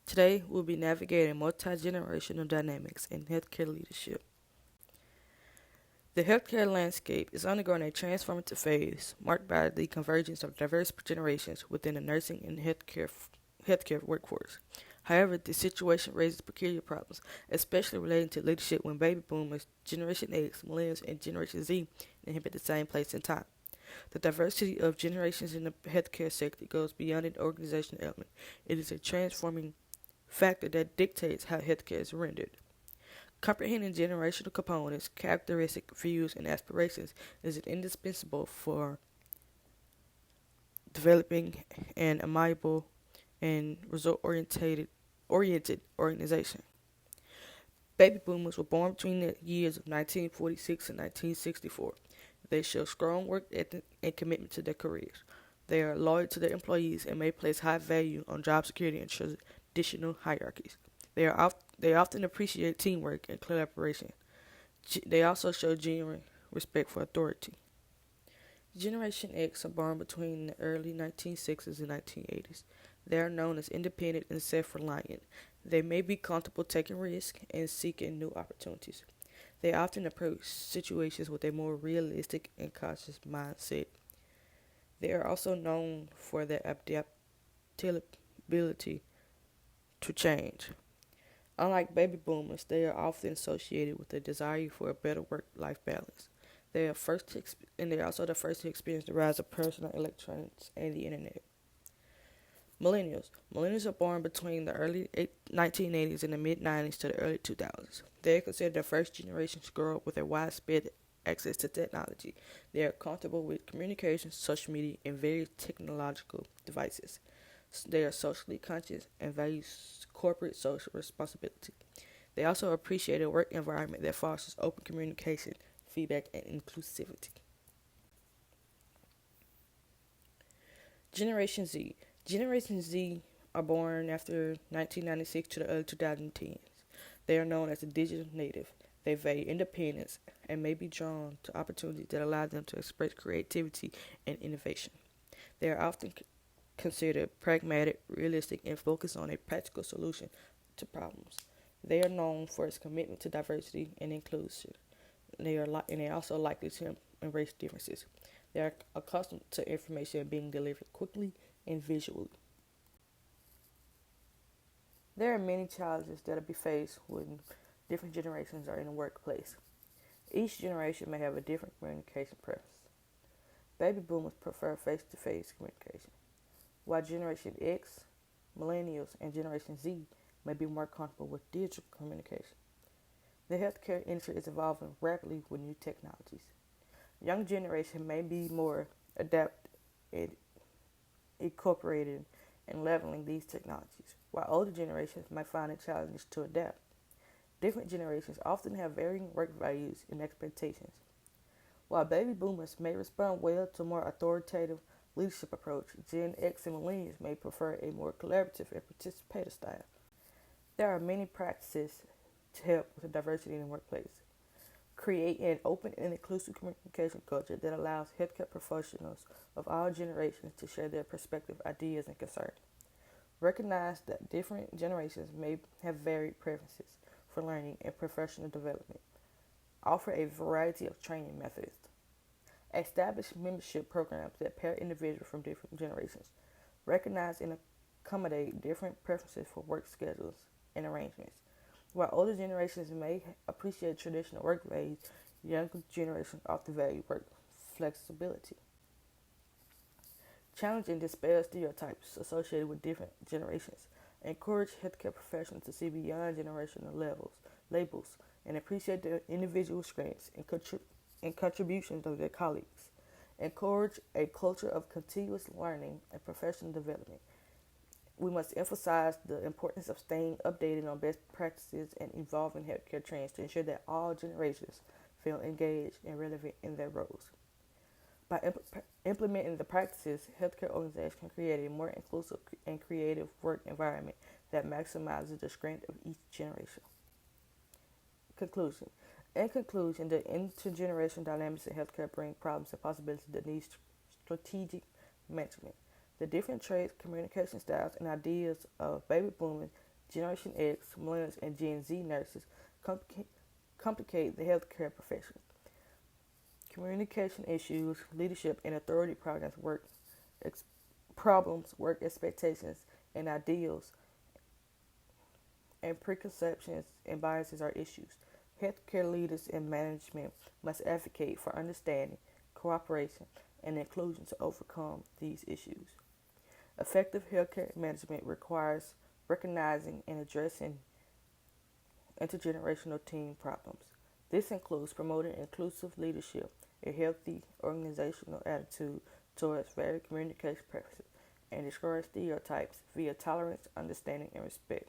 Today, we'll be navigating multi-generational dynamics in healthcare leadership. The healthcare landscape is undergoing a transformative phase marked by the convergence of diverse generations within the nursing and healthcare workforce. However, this situation raises peculiar problems, especially relating to leadership when baby boomers, Generation X, Millennials, and Generation Z inhabit the same place and time. The diversity of generations in the healthcare sector goes beyond an organizational element. It is a transforming factor that dictates how healthcare is rendered. Comprehending generational components, characteristic views, and aspirations is indispensable for developing an amiable and result-oriented organization. Baby boomers were born between the years of 1946 and 1964. They show strong work ethic and commitment to their careers. They are loyal to their employees and may place high value on job security and traditional hierarchies. They often appreciate teamwork and collaboration. They also show genuine respect for authority. Generation X are born between the early 1960s and 1980s. They are known as independent and self-reliant. They may be comfortable taking risks and seeking new opportunities. They often approach situations with a more realistic and cautious mindset. They are also known for their adaptability to change. Unlike baby boomers, they are often associated with a desire for a better work-life balance. They are also the first to experience the rise of personal electronics and the internet. Millennials. Millennials are born between the early 1980s and the mid-90s to the early 2000s. They are considered the first generation to grow up with a widespread access to technology. They are comfortable with communication, social media, and various technological devices. They are socially conscious and value corporate social responsibility. They also appreciate a work environment that fosters open communication, feedback, and inclusivity. Generation Z. Generation Z are born after 1996 to the early 2010s. They are known as the digital native. They value independence and may be drawn to opportunities that allow them to express creativity and innovation. They are often considered pragmatic, realistic, and focused on a practical solution to problems. They are known for its commitment to diversity and inclusion. They are also likely to embrace differences. They are accustomed to information being delivered quickly and visually. There are many challenges that will be faced when different generations are in the workplace. Each generation may have a different communication preference. Baby boomers prefer face-to-face communication, while Generation X, Millennials, and Generation Z may be more comfortable with digital communication. The healthcare industry is evolving rapidly with new technologies. Young generation may be more adept at incorporating and leveling these technologies, while older generations might find it challenging to adapt. Different generations often have varying work values and expectations. While baby boomers may respond well to a more authoritative leadership approach, Gen X and millennials may prefer a more collaborative and participative style. There are many practices to help with the diversity in the workplace. Create an open and inclusive communication culture that allows healthcare professionals of all generations to share their perspective, ideas, and concerns. Recognize that different generations may have varied preferences for learning and professional development. Offer a variety of training methods. Establish membership programs that pair individuals from different generations. Recognize and accommodate different preferences for work schedules and arrangements. While older generations may appreciate traditional work values, younger generations often value work flexibility. Challenge and dispel stereotypes associated with different generations. Encourage healthcare professionals to see beyond generational labels, and appreciate their individual strengths and contributions of their colleagues. Encourage a culture of continuous learning and professional development. We must emphasize the importance of staying updated on best practices and evolving healthcare trends to ensure that all generations feel engaged and relevant in their roles. By implementing the practices, healthcare organizations can create a more inclusive and creative work environment that maximizes the strength of each generation. Conclusion. In conclusion, the intergenerational dynamics in healthcare bring problems and possibilities that need strategic management. The different traits, communication styles, and ideas of baby boomers, Generation X, Millennials, and Gen Z nurses complicate the healthcare profession. Communication issues, leadership and authority problems, work expectations and ideals, and preconceptions and biases are issues. Healthcare leaders and management must advocate for understanding, cooperation, and inclusion to overcome these issues. Effective healthcare management requires recognizing and addressing intergenerational team problems. This includes promoting inclusive leadership, a healthy organizational attitude towards varied communication preferences, and destroying stereotypes via tolerance, understanding, and respect.